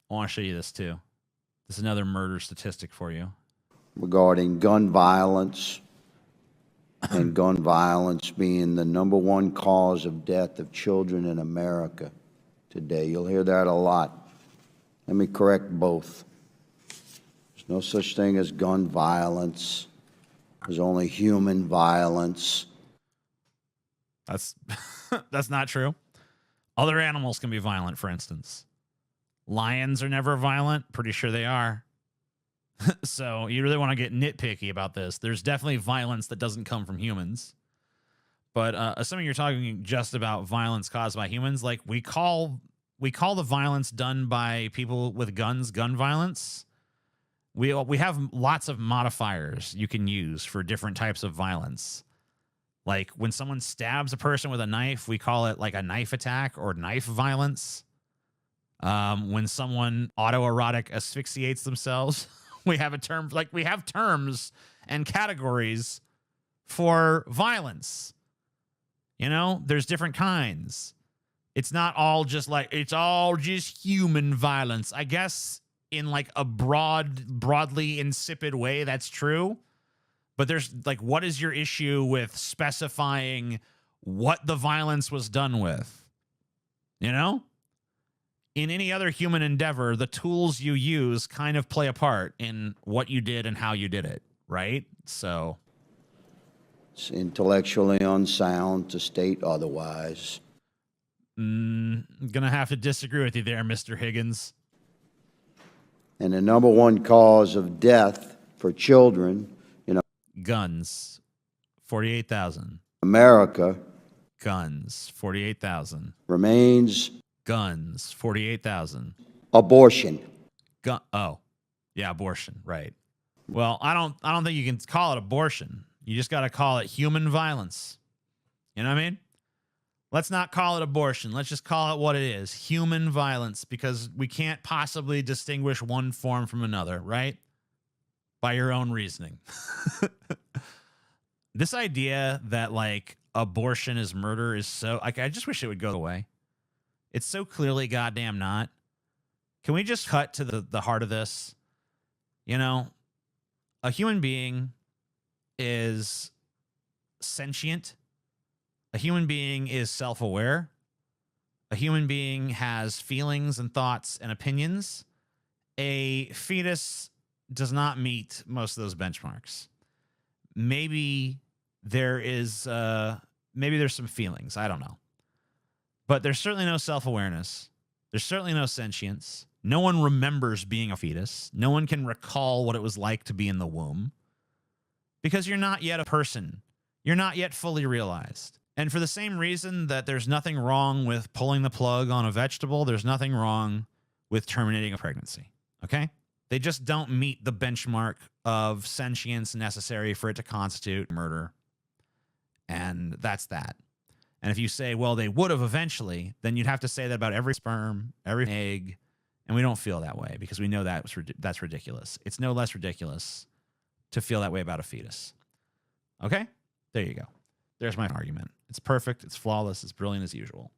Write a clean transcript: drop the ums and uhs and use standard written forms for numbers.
I want to show you this too. This is another murder statistic for you. Regarding gun violence, and gun violence being the #1 cause of death of children in America today. You'll hear that a lot. Let me correct both. There's no such thing as gun violence. There's only human violence. That's that's not true. Other animals can be violent, for instance. Lions are never violent. Pretty sure they are. So you really want to get nitpicky about this. There's definitely violence that doesn't come from humans. But assuming you're talking just about violence caused by humans, like we call the violence done by people with guns gun violence. We have lots of modifiers you can use for different types of violence. Like when someone stabs a person with a knife, we call it like a knife attack or knife violence. When someone autoerotic asphyxiates themselves, we have a term, like we have terms and categories for violence. You know, there's different kinds. It's not all just like, it's all just human violence. I guess in like a broadly insipid way, that's true. But there's like, what is your issue with specifying what the violence was done with? You know? In any other human endeavor, the tools you use kind of play a part in what you did and how you did it, right? So it's intellectually unsound to state otherwise. I'm gonna have to disagree with you there, Mr. Higgins. And the #1 cause of death for children, guns, 48,000. America, guns, 48,000. remains Guns, 48,000. abortion. Oh, yeah, abortion, right. Well, I don't think you can call it abortion. You just got to call it human violence. You know what I mean? Let's not call it abortion. Let's just call it what it is, human violence, because we can't possibly distinguish one form from another, right? By your own reasoning. This idea that like abortion is murder is so, like, I just wish it would go away. It's so clearly goddamn not. Can we just cut to the heart of this? You know, a human being is sentient. A human being is self-aware. A human being has feelings and thoughts and opinions. A fetus does not meet most of those benchmarks. Maybe there's some feelings. I don't know. But there's certainly no self-awareness. There's certainly no sentience. No one remembers being a fetus. No one can recall what it was like to be in the womb. Because you're not yet a person. You're not yet fully realized. And for the same reason that there's nothing wrong with pulling the plug on a vegetable, there's nothing wrong with terminating a pregnancy. Okay? They just don't meet the benchmark of sentience necessary for it to constitute murder. And that's that. And if you say, well, they would have eventually, then you'd have to say that about every sperm, every egg, and we don't feel that way because we know that's ridiculous. It's no less ridiculous to feel that way about a fetus. Okay? There you go. There's my argument. It's perfect. It's flawless. It's brilliant as usual.